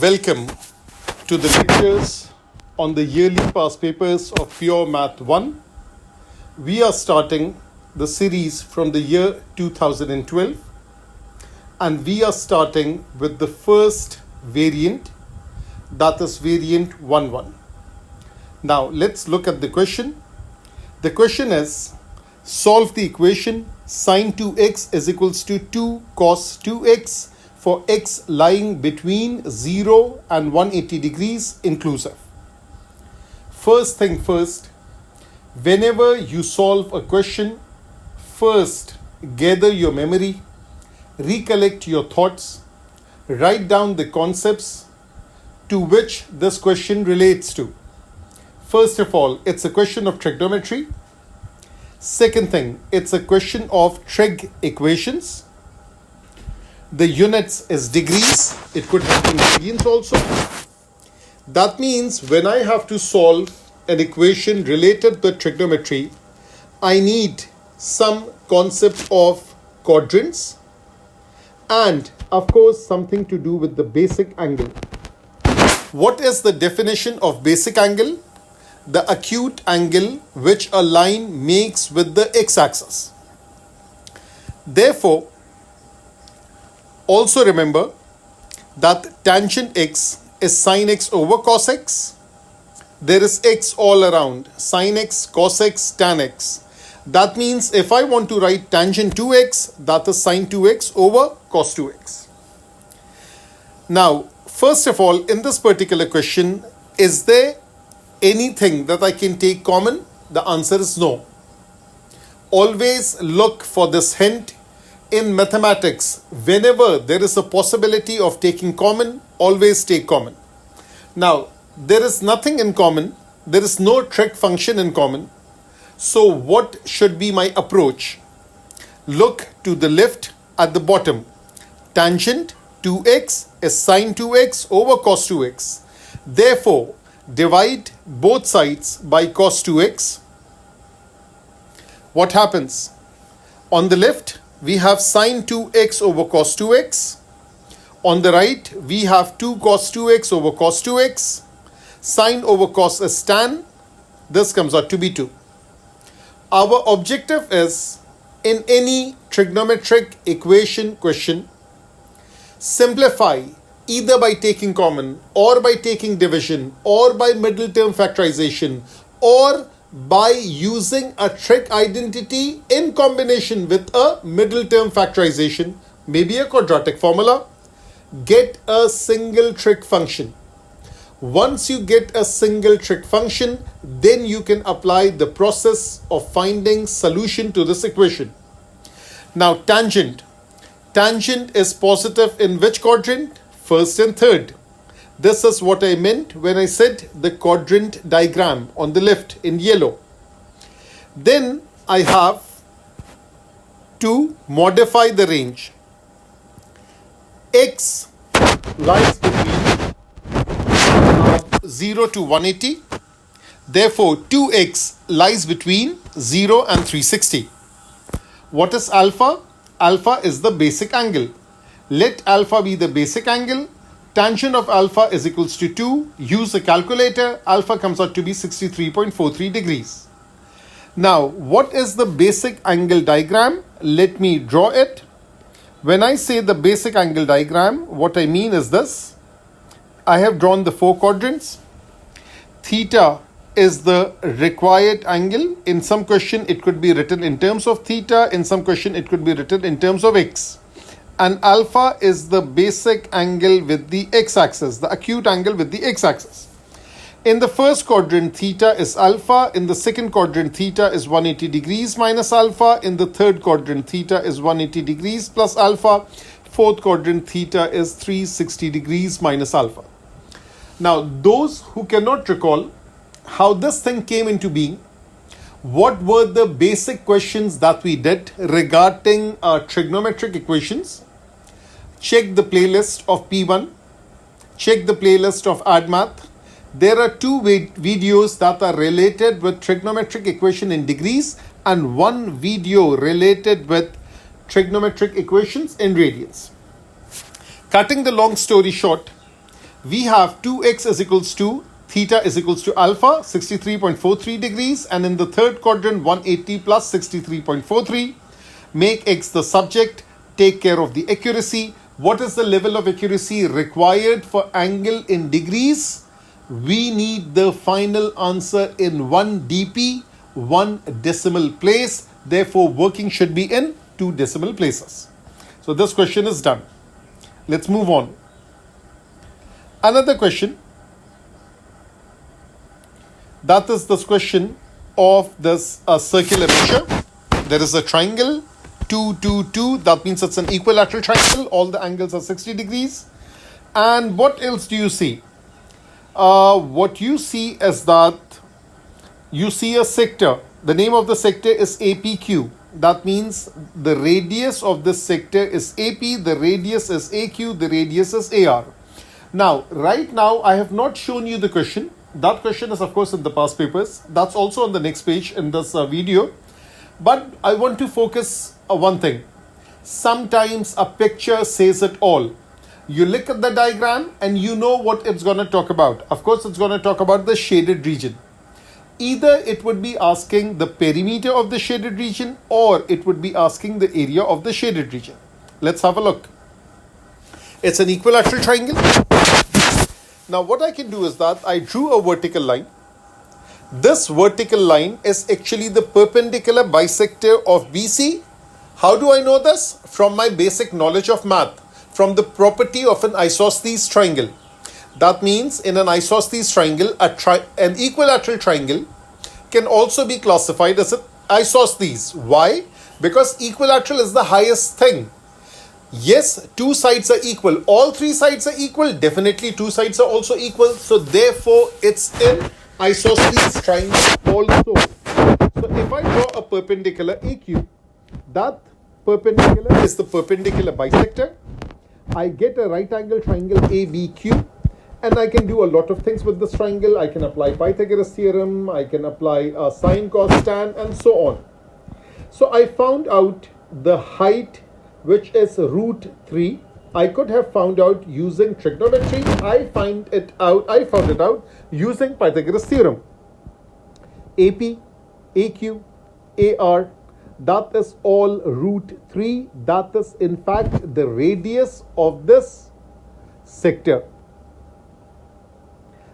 welcome to the lectures on the yearly past papers of Pure Math 1. We are starting the series from the year 2012 and we are starting with the first variant, that is variant 1.1. Now let's look at the question. The question is, solve the equation sin 2x is equals to 2 cos 2x for x lying between 0 and 180 degrees inclusive. First thing first, whenever you solve a question, first gather your memory, recollect your thoughts, write down the concepts to which this question relates to. First of all, it's a question of trigonometry. Second thing, it's a question of trig equations. The units is degrees. It could have been radians also. That means when I have to solve an equation related to trigonometry, I need some concept of quadrants and of course something to do with the basic angle. What is the definition of basic angle? The acute angle which a line makes with the x-axis. Therefore, also remember that tangent x is sin x over cos x. There is x all around, sin x, cos x, tan x. That means if I want to write tangent 2x, that is sin 2x over cos 2x. Now, first of all, in this particular question, is there anything that I can take common? The answer is no. Always look for this hint. In mathematics, whenever there is a possibility of taking common, always take common. Now, there is nothing in common. There is no trig function in common. So what should be my approach? Look to the left at the bottom. Tangent 2x is sin 2x over cos 2x. Therefore, divide both sides by cos 2x. What happens? On the left, we have sin 2x over cos 2x. On the right, we have 2 cos 2x over cos 2x. Sin over cos is tan. This comes out to be 2. Our objective is, in any trigonometric equation question, simplify either by taking common or by taking division or by middle term factorization or by using a trig identity in combination with a middle term factorization, maybe a quadratic formula. Get a single trig function. Once you get a single trig function, then you can apply the process of finding solution to this equation. Now, tangent. Tangent is positive in which quadrant? First and third. This is what I meant when I said the quadrant diagram on the left in yellow. Then I have to modify the range. X lies between 0 to 180. Therefore, 2x lies between 0 and 360. What is alpha? Alpha is the basic angle. Let alpha be the basic angle. Tangent of alpha is equals to 2. Use a calculator. Alpha comes out to be 63.43 degrees. Now, what is the basic angle diagram? Let me draw it. When I say the basic angle diagram, what I mean is this. I have drawn the 4 quadrants. Theta is the required angle. In some question, it could be written in terms of theta. In some question, it could be written in terms of x. And alpha is the basic angle with the x-axis, the acute angle with the x-axis. In the first quadrant, theta is alpha. In the second quadrant, theta is 180 degrees minus alpha. In the third quadrant, theta is 180 degrees plus alpha. Fourth quadrant, theta is 360 degrees minus alpha. Now, those who cannot recall how this thing came into being, what were the basic questions that we did regarding trigonometric equations? Check the playlist of P1. Check the playlist of AddMath. There are 2 videos that are related with trigonometric equation in degrees and 1 video related with trigonometric equations in radians. Cutting the long story short, we have 2x is equals to theta is equals to alpha 63.43 degrees, and in the third quadrant 180 plus 63.43. Make x the subject, take care of the accuracy. What is the level of accuracy required for angle in degrees? We need the final answer in 1 dp, 1 decimal place. Therefore, working should be in 2 decimal places. So this question is done. Let's move on. Another question. That is this question of this circular measure. There is a triangle, 2, 2, 2. That means it's an equilateral triangle. All the angles are 60 degrees. And what else do you see? What you see is that you see a sector. The name of the sector is APQ. That means the radius of this sector is AP, the radius is AQ, the radius is AR. Now, right now, I have not shown you the question. That question is, of course, in the past papers. That's also on the next page in this video. But I want to focus on one thing. Sometimes a picture says it all. You look at the diagram and you know what it's going to talk about. Of course, it's going to talk about the shaded region. Either it would be asking the perimeter of the shaded region, or it would be asking the area of the shaded region. Let's have a look. It's an equilateral triangle. Now what I can do is that I drew a vertical line. This vertical line is actually the perpendicular bisector of BC. How do I know this? From my basic knowledge of math, from the property of an isosceles triangle. That means in an isosceles triangle, an equilateral triangle can also be classified as an isosceles. Why? Because equilateral is the highest thing. Yes, two sides are equal. All three sides are equal. Definitely two sides are also equal. So therefore, it's in isosceles triangle also. So if I draw a perpendicular AQ, that perpendicular is the perpendicular bisector. I get a right angle triangle ABQ, and I can do a lot of things with this triangle. I can apply Pythagoras theorem, I can apply sine, cos, tan, and so on. So I found out the height, which is root 3. I could have found out using trigonometry. I found it out using Pythagoras theorem. AP, AQ, AR, that is all root 3. That is in fact the radius of this sector.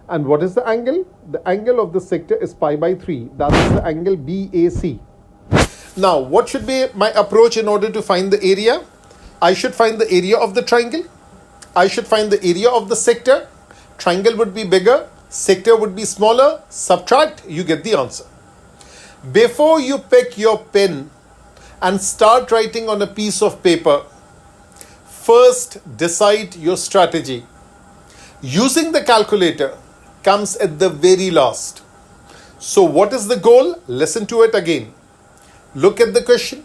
And what is the angle? The angle of the sector is pi by 3. That is the angle BAC. Now, what should be my approach in order to find the area? I should find the area of the triangle. I should find the area of the sector. Triangle would be bigger, sector would be smaller. Subtract, you get the answer. Before you pick your pen and start writing on a piece of paper, first decide your strategy. Using the calculator comes at the very last. So what is the goal? Listen to it again. Look at the question.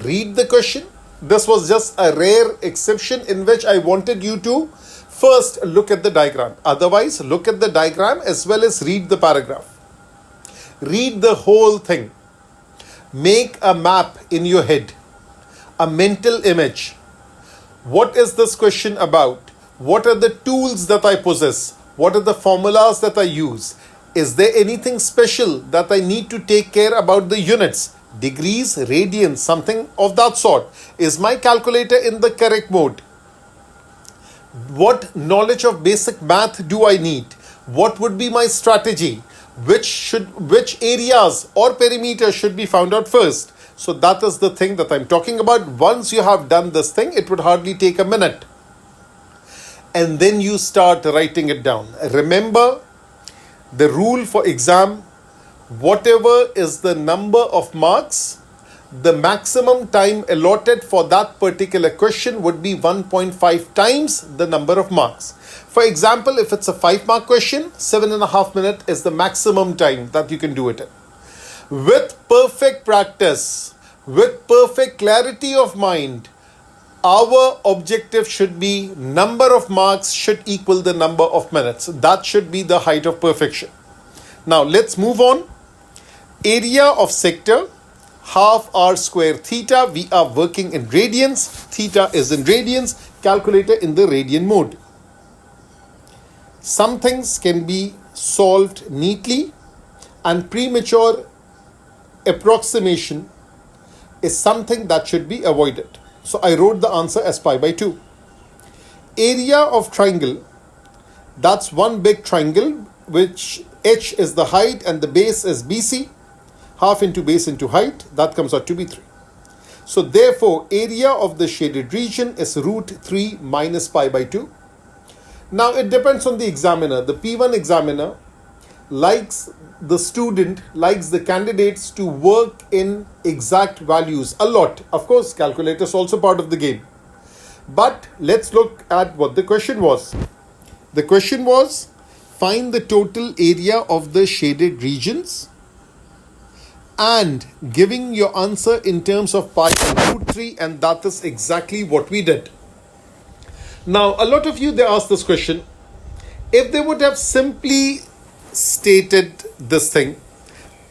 Read the question. This was just a rare exception in which I wanted you to first look at the diagram. Otherwise, look at the diagram as well as read the paragraph. Read the whole thing. Make a map in your head, a mental image. What is this question about? What are the tools that I possess? What are the formulas that I use? Is there anything special that I need to take care about the units? Degrees, radians, something of that sort. Is my calculator in the correct mode? What knowledge of basic math do I need? What would be my strategy? Which areas or perimeters should be found out first? So that is the thing that I'm talking about. Once you have done this thing, it would hardly take a minute. And then you start writing it down. Remember the rule for exam. Whatever is the number of marks, the maximum time allotted for that particular question would be 1.5 times the number of marks. For example, if it's a 5-mark question, 7.5 minutes is the maximum time that you can do it in. With perfect practice, with perfect clarity of mind, our objective should be number of marks should equal the number of minutes. That should be the height of perfection. Now let's move on. Area of sector, half r square theta. We are working in radians. Theta is in radians. Calculator in the radian mode. Some things can be solved neatly, and premature approximation is something that should be avoided. So I wrote the answer as pi by 2. Area of triangle, that's one big triangle, which h is the height and the base is BC. Half into base into height, that comes out to be 3. So therefore, area of the shaded region is root 3 minus pi by 2. Now it depends on the examiner. The P1 examiner likes the candidates to work in exact values a lot. Of course, calculator is also part of the game. But let's look at what the question was. The question was, find the total area of the shaded regions and giving your answer in terms of pi and root 3, and that is exactly what we did. Now, a lot of you, they ask this question. If they would have simply stated this thing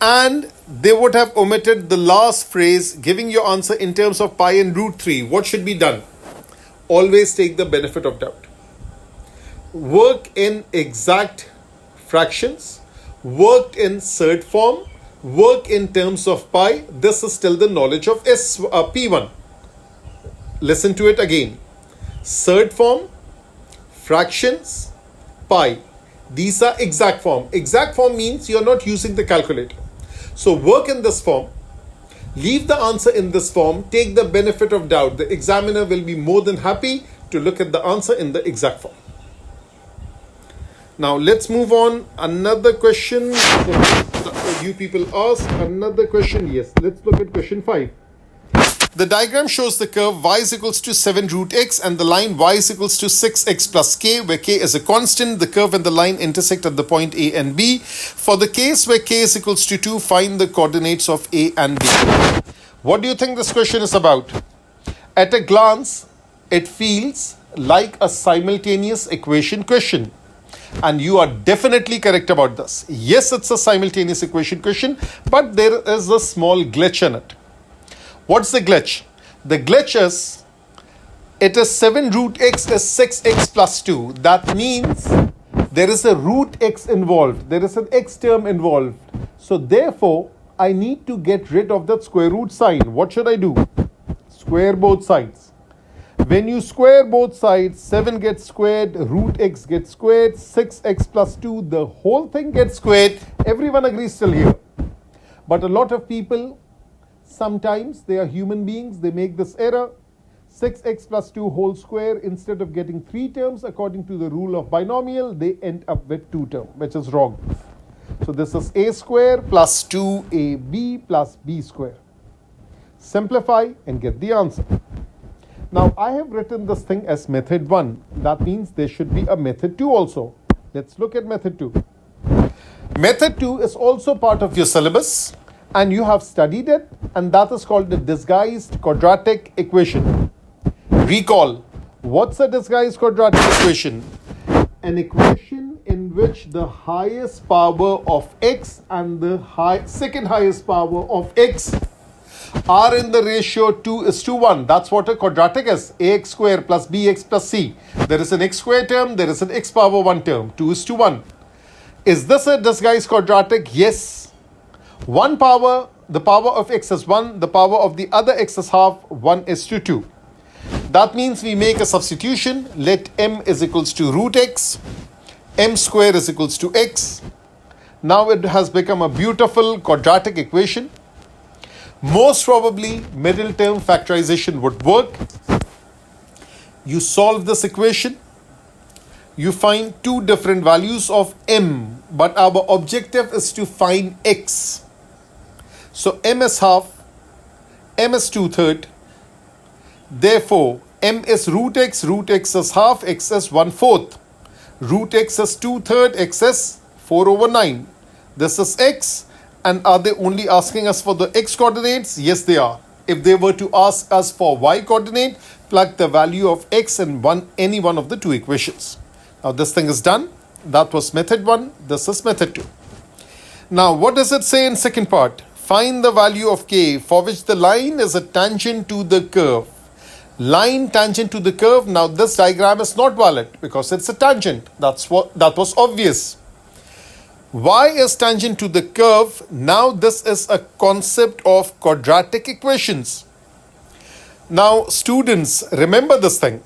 and they would have omitted the last phrase, giving your answer in terms of pi and root 3, what should be done? Always take the benefit of doubt. Work in exact fractions, work in surd form, work in terms of pi. This is still the knowledge of P1. Listen to it again. Surd form, fractions, pi. These are exact form. Exact form means you're not using the calculator. So work in this form. Leave the answer in this form. Take the benefit of doubt. The examiner will be more than happy to look at the answer in the exact form. Now let's move on. Another question. You people asked another question. Yes, let's look at question 5. The diagram shows the curve y is equals to 7 root x and the line y is equals to 6x plus k, where k is a constant. The curve and the line intersect at the point A and B. For the case where k is equals to 2, find the coordinates of A and B. What do you think this question is about? At a glance, it feels like a simultaneous equation question. And you are definitely correct about this. Yes, it's a simultaneous equation question, but there is a small glitch in it. What's the glitch? The glitch is, it is 7 root x is 6x plus 2. That means there is a root x involved. There is an x term involved. So therefore, I need to get rid of that square root sign. What should I do? Square both sides. When you square both sides, 7 gets squared, root x gets squared, 6x plus 2, the whole thing gets squared. Everyone agrees till here. But a lot of people, sometimes they are human beings, they make this error. 6x plus 2 whole square, instead of getting 3 terms according to the rule of binomial, they end up with 2 terms, which is wrong. So this is a square plus 2ab plus b square. Simplify and get the answer. Now I have written this thing as method 1. That means there should be a method 2 also. Let's look at method 2. Method 2 is also part of your syllabus and you have studied it, and that is called the disguised quadratic equation. Recall, what's a disguised quadratic equation? An equation in which the highest power of x and the second highest power of x are in the ratio 2:1. That's what a quadratic is. Ax square plus bx plus c. There is an x square term, there is an x power 1 term. 2:1. Is this a disguised quadratic? Yes. One power, the power of x is 1, the power of the other x is half, 1:2. That means we make a substitution. Let m is equals to root x, m square is equals to x. Now it has become a beautiful quadratic equation. Most probably middle term factorization would work. You solve this equation. You find 2 different values of m, but our objective is to find x. So m is half, m is 2/3. Therefore, m is root x is half, x is 1/4. Root x is 2/3, x is 4/9. This is x. And are they only asking us for the x coordinates? Yes, they are. If they were to ask us for y coordinate, plug the value of x in any one of the 2 equations. Now this thing is done. That was method 1. This is method 2. Now what does it say in second part? Find the value of k for which the line is a tangent to the curve. line tangent to the curve. Now this diagram is not valid because it's a tangent. That was obvious. Y is tangent to the curve. Now this is a concept of quadratic equations. Now students, remember this thing.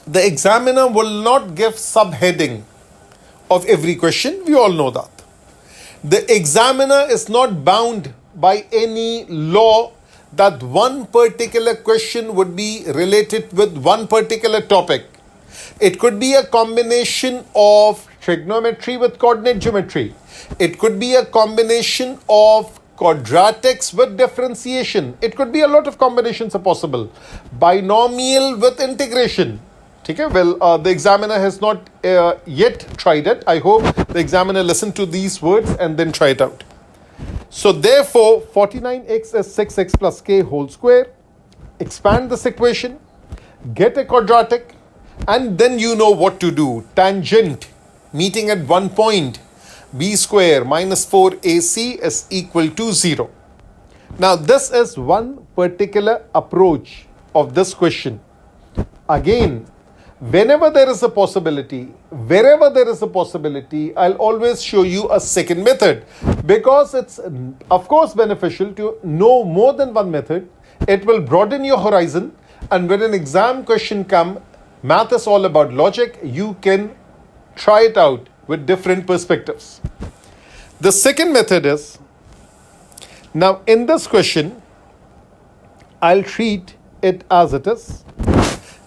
The examiner will not give subheading of every question. We all know that. The examiner is not bound by any law that one particular question would be related with one particular topic. It could be a combination of trigonometry with coordinate geometry. It could be a combination of quadratics with differentiation. It could be a lot of combinations are possible. Binomial with integration. Okay? Well, the examiner has not yet tried it. I hope the examiner listened to these words and then try it out. So therefore, 49x is 6x plus k whole square. Expand this equation, get a quadratic, and then you know what to do. Tangent meeting at one point, b square minus 4ac is equal to 0. Now this is one particular approach of this question. Again, whenever there is a possibility, wherever there is a possibility, I'll always show you a second method, because it's of course beneficial to know more than one method. It will broaden your horizon, and when an exam question comes, math is all about logic. You can try it out with different perspectives. The second method is, now in this question, I'll treat it as it is.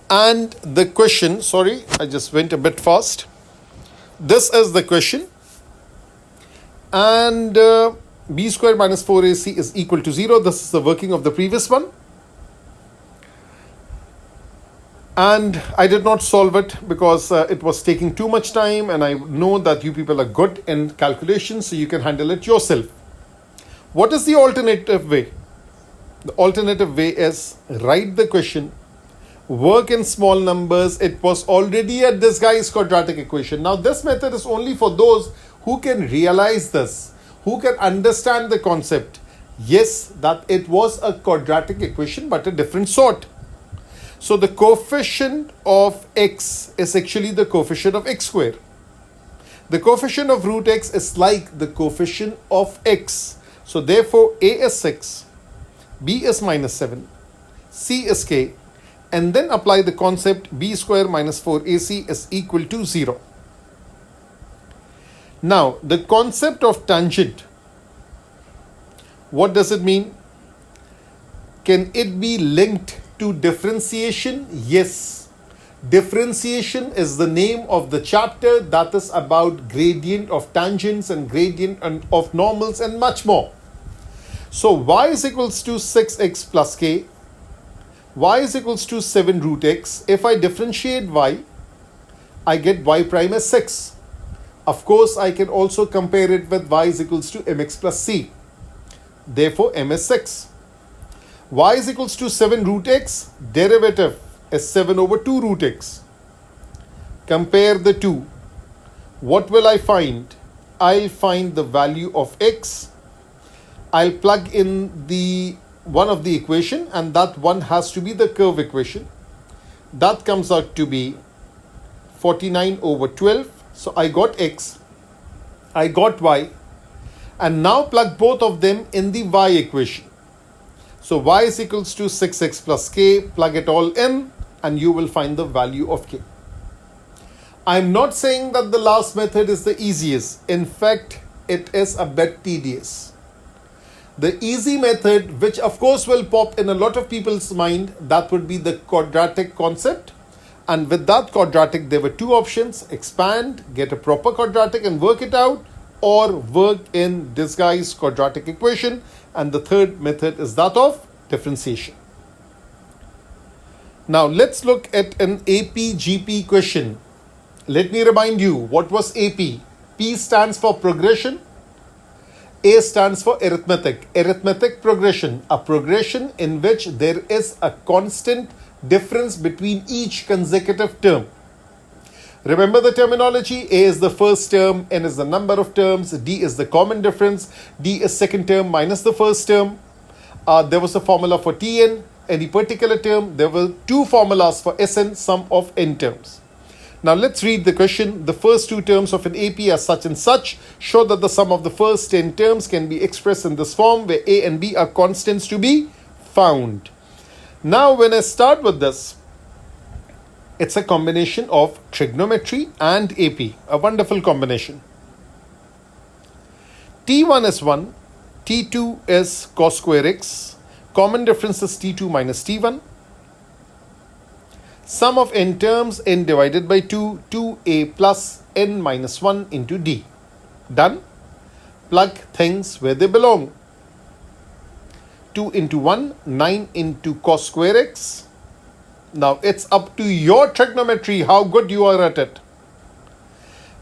And the question, sorry, I just went a bit fast. This is the question. And b square minus 4ac is equal to 0. This is the working of the previous one. And I did not solve it because it was taking too much time, and I know that you people are good in calculations, so you can handle it yourself. What is the alternative way? The alternative way is write the question, work in small numbers. It was already a disguised quadratic equation. Now this method is only for those who can realize this, who can understand the concept. Yes, that it was a quadratic equation, but a different sort. So the coefficient of x is actually the coefficient of x square. The coefficient of root x is like the coefficient of x. So therefore a is 6, b is minus 7, c is k, and then apply the concept b square minus 4ac is equal to 0. Now the concept of tangent, what does it mean? Can it be linked to differentiation? Yes. Differentiation is the name of the chapter that is about gradient of tangents and gradient of normals and much more. So y is equals to 6x plus k, y is equals to 7 root x. If I differentiate y, I get y prime as 6. Of course, I can also compare it with y is equals to mx plus c. Therefore, m is 6. Y is equals to 7 root x, derivative is 7 over 2 root x. Compare the two. What will I find? I'll find the value of x. I'll plug in the one of the equation, and that one has to be the curve equation. That comes out to be 49 over 12. So I got x, I got y, and now plug both of them in the y equation. So y is equals to 6x plus k, plug it all in, and you will find the value of k. I'm not saying that the last method is the easiest. In fact, it is a bit tedious. The easy method, which of course will pop in a lot of people's mind, that would be the quadratic concept. And with that quadratic, there were two options: expand, get a proper quadratic and work it out, or work in disguised quadratic equation. And the third method is that of differentiation. Now let's look at an AP GP question. Let me remind you, what was AP? P stands for progression. A stands for arithmetic. Arithmetic progression, a progression in which there is a constant difference between each consecutive term. Remember the terminology. A is the first term, n is the number of terms, d is the common difference, d is second term minus the first term. There was a formula for Tn. any particular term, there were two formulas for Sn, sum of n terms. Now let's read the question. The first two terms of an AP are such and such. Show that the sum of the first 10 terms can be expressed in this form where A and B are constants to be found. Now when I start with this, it's a combination of trigonometry and AP. A wonderful combination. T1 is 1, T2 is cos square x. Common difference is T2 minus T1. Sum of n terms, n divided by 2, 2a plus n minus 1 into d. Done. Plug things where they belong. 2 into 1, 9 into cos square x. Now it's up to your trigonometry, how good you are at it.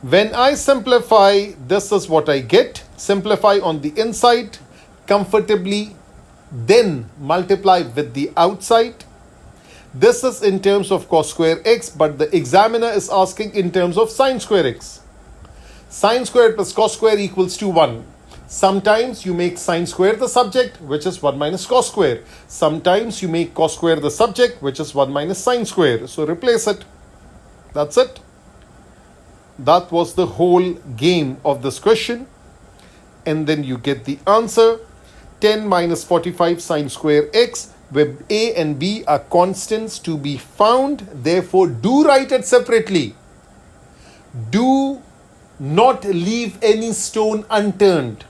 When I simplify, this is what I get. Simplify on the inside comfortably, then multiply with the outside. This is in terms of cos square x, but the examiner is asking in terms of sin square x. Sin squared plus cos square equals to 1. Sometimes you make sin square the subject, which is 1 minus cos square. Sometimes you make cos square the subject, which is 1 minus sin square. So replace it. That's it. That was the whole game of this question. And then you get the answer. 10 minus 45 sin square x, where A and B are constants to be found. Therefore, do write it separately. Do not leave any stone unturned.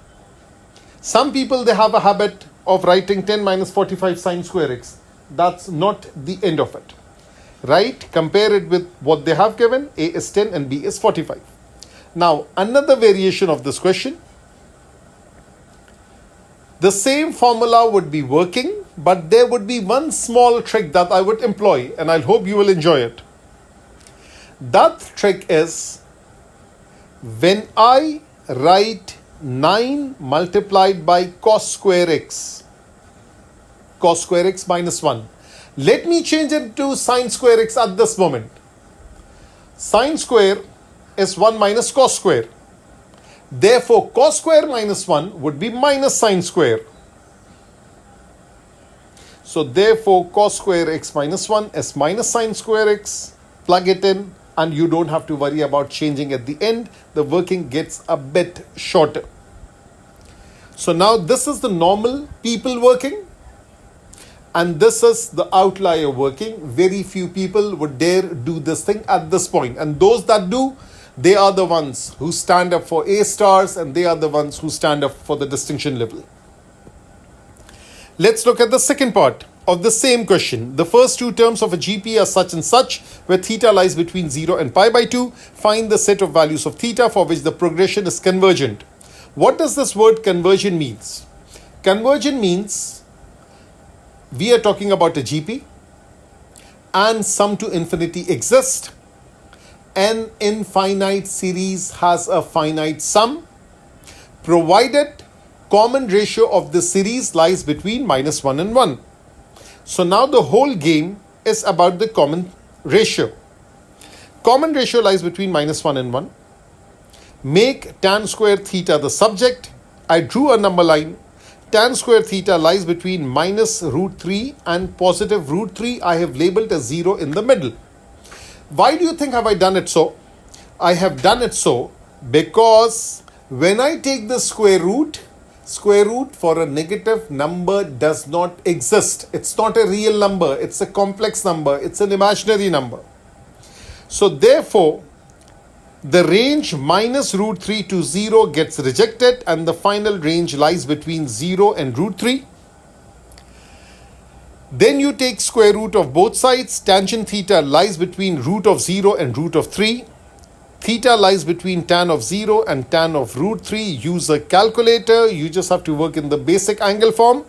Some people, they have a habit of writing 10 minus 45 sin square x. That's not the end of it. Right? Compare it with what they have given. A is 10 and B is 45. Now, another variation of this question. The same formula would be working, but there would be one small trick that I would employ, and I hope you will enjoy it. That trick is, when I write 9 multiplied by cos square x minus 1. Let me change it to sin square x at this moment. Sin square is 1 minus cos square. Therefore, cos square minus 1 would be minus sin square. So, therefore, cos square x minus 1 is minus sin square x. Plug it in and you don't have to worry about changing at the end. The working gets a bit shorter. So, now this is the normal people working. And this is the outlier working. Very few people would dare do this thing at this point. And those that do, they are the ones who stand up for A stars, and they are the ones who stand up for the distinction level. Let's look at the second part of the same question. The first two terms of a GP are such and such, where theta lies between 0 and pi by 2. Find the set of values of theta for which the progression is convergent. What does this word convergent means? Convergent means we are talking about a GP and sum to infinity exists. An infinite series has a finite sum, provided common ratio of the series lies between minus 1 and 1. So now the whole game is about the common ratio. Common ratio lies between minus 1 and 1. Make tan square theta the subject. I drew a number line. Tan square theta lies between minus root 3 and positive root 3. I have labeled a 0 in the middle. Why do you think have I done it so? I have done it so because when I take the square root for a negative number does not exist. It's not a real number. It's a complex number. It's an imaginary number. So therefore, the range minus root 3 to 0 gets rejected, and the final range lies between 0 and root 3. Then you take square root of both sides. Tangent theta lies between root of 0 and root of 3. Theta lies between tan of 0 and tan of root 3. Use a calculator. You just have to work in the basic angle form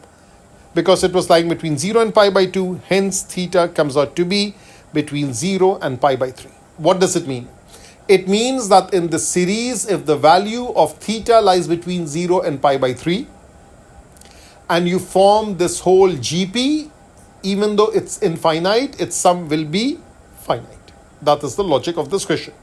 because it was lying between 0 and pi by 2. Hence, theta comes out to be between 0 and pi by 3. What does it mean? It means that in the series, if the value of theta lies between 0 and pi by 3, and you form this whole GP, even though it's infinite, its sum will be finite. That is the logic of this question.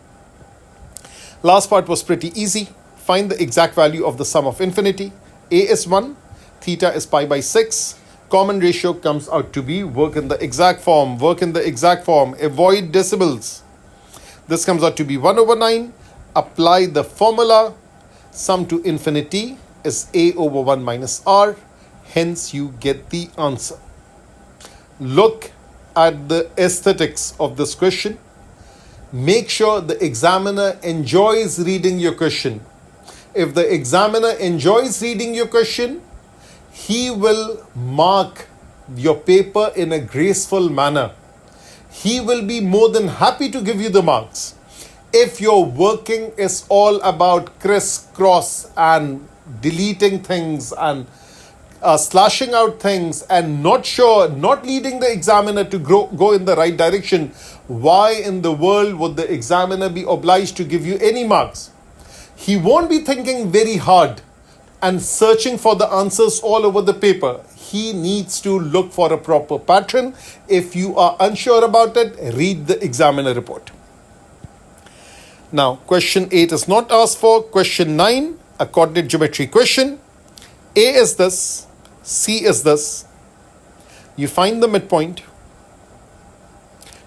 Last part was pretty easy. Find the exact value of the sum of infinity. A is 1, theta is pi by 6, common ratio comes out to be, work in the exact form, avoid decimals. This comes out to be 1 over 9. Apply the formula. Sum to infinity is a over 1 minus r. Hence, you get the answer. Look at the aesthetics of this question. Make sure the examiner enjoys reading your question. If the examiner enjoys reading your question, he will mark your paper in a graceful manner. He will be more than happy to give you the marks. If your working is all about crisscross and deleting things and slashing out things and not leading the examiner to go in the right direction, why in the world would the examiner be obliged to give you any marks? He won't be thinking very hard and searching for the answers all over the paper. He needs to look for a proper pattern. If you are unsure about it, read the examiner report. Now, question 8 is not asked for. Question 9, a coordinate geometry question. A is this, C is this. You find the midpoint.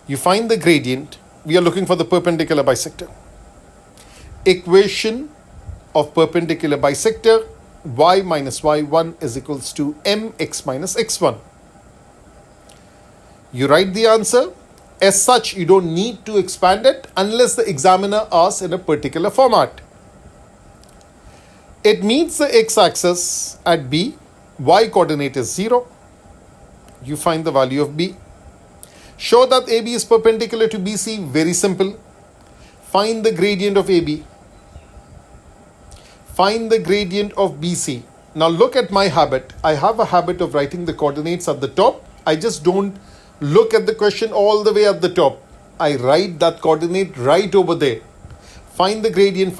You find the gradient. We are looking for the perpendicular bisector. Equation of perpendicular bisector, y minus y1 is equals to mx minus x1. You write the answer. As such, you don't need to expand it unless the examiner asks in a particular format. It meets the x-axis at B. Y coordinate is 0. You find the value of B. Show that AB is perpendicular to BC. Very simple. Find the gradient of AB. Find the gradient of BC. Now look at my habit. I have a habit of writing the coordinates at the top. I just don't look at the question all the way at the top. I write that coordinate right over there. Find the gradient,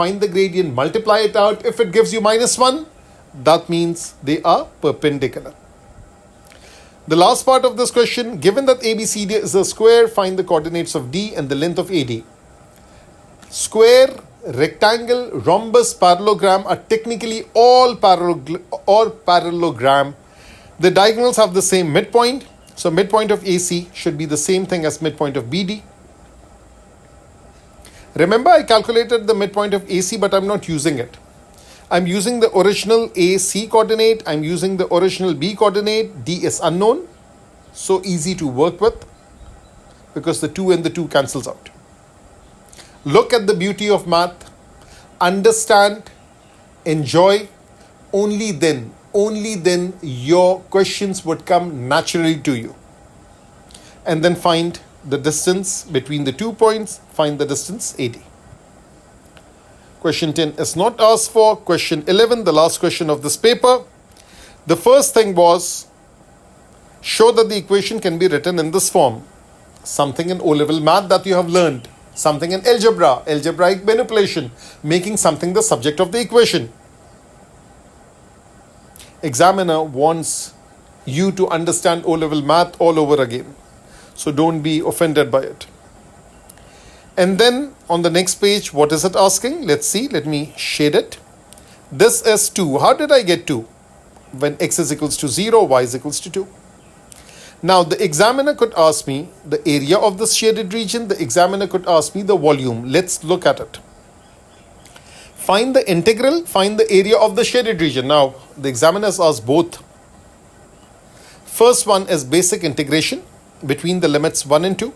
multiply it out. If it gives you -1, that means they are perpendicular. The last part of this question, given that ABCD is a square, find the coordinates of D and the length of AD. Square, rectangle, rhombus, parallelogram are technically all parallelogram. The diagonals have the same midpoint. So midpoint of AC should be the same thing as midpoint of BD. Remember, I calculated the midpoint of AC, but I'm not using it. I'm using the original AC coordinate. I'm using the original B coordinate. D is unknown. So easy to work with because the 2 and the 2 cancels out. Look at the beauty of math. Understand, enjoy. Only then your questions would come naturally to you. And then find the distance between the 2 points. Find the distance AD. Question 10 is not asked for. Question 11, the last question of this paper. The first thing was, show that the equation can be written in this form. Something in O-level math that you have learned. Something in algebra, algebraic manipulation, making something the subject of the equation. Examiner wants you to understand O-level math all over again. So don't be offended by it. And then on the next page, what is it asking? Let's see. Let me shade it. This is 2. How did I get 2? When x is equals to 0, y is equals to 2. Now, the examiner could ask me the area of this shaded region. The examiner could ask me the volume. Let's look at it. Find the integral, find the area of the shaded region. Now, the examiner has asked both. First one is basic integration between the limits 1 and 2.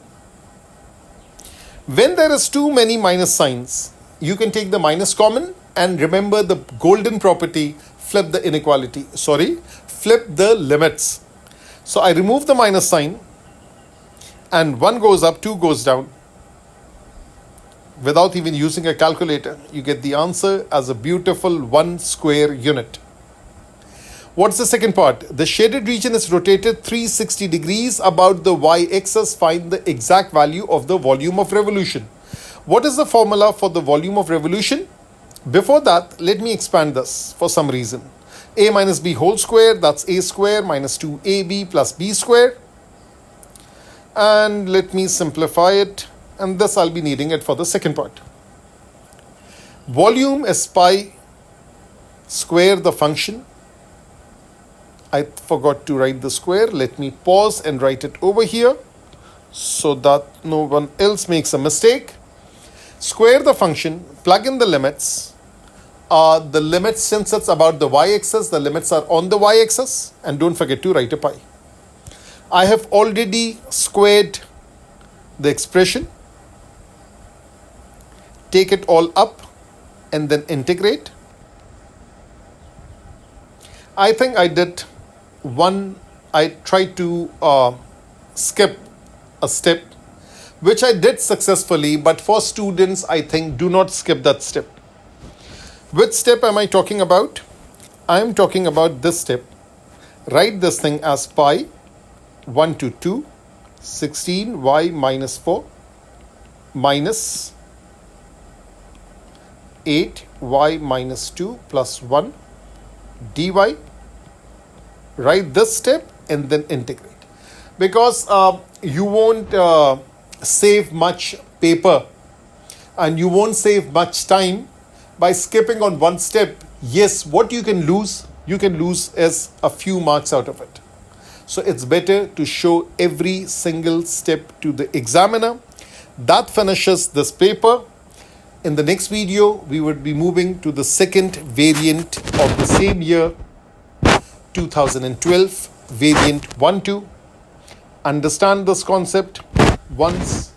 When there is too many minus signs, you can take the minus common and remember the golden property, flip the inequality. Flip the limits. So I remove the minus sign and 1 goes up, 2 goes down. Without even using a calculator, you get the answer as a beautiful 1 square unit. What's the second part? The shaded region is rotated 360 degrees about the y-axis. Find the exact value of the volume of revolution. What is the formula for the volume of revolution? Before that, let me expand this for some reason. A minus b whole square, that's a square minus 2ab plus b square. And let me simplify it. And this I'll be needing it for the second part. Volume is pi square the function I forgot to write the square. Let me pause and write it over here so that no one else makes a mistake. Square the function, plug in the limits. The limits, since it's about the y-axis, the limits are on the y-axis, and don't forget to write a pi. I have already squared the expression. Take it all up and then integrate. I think I did I tried to skip a step, which I did successfully, but for students, I think do not skip that step. Which step am I talking about? I am talking about this step. Write this thing as pi 1 to 2, 16y minus 4 minus 8y minus 2 plus 1 dy. Write this step and then integrate. Because you won't save much paper and you won't save much time by skipping on one step. Yes, what you can lose is a few marks out of it. So it's better to show every single step to the examiner. That finishes this paper. In the next video, we would be moving to the second variant of the same year, 2012, variant 1-2. Understand this concept once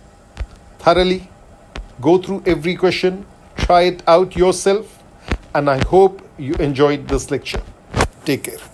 thoroughly. Go through every question, try it out yourself, and I hope you enjoyed this lecture. Take care.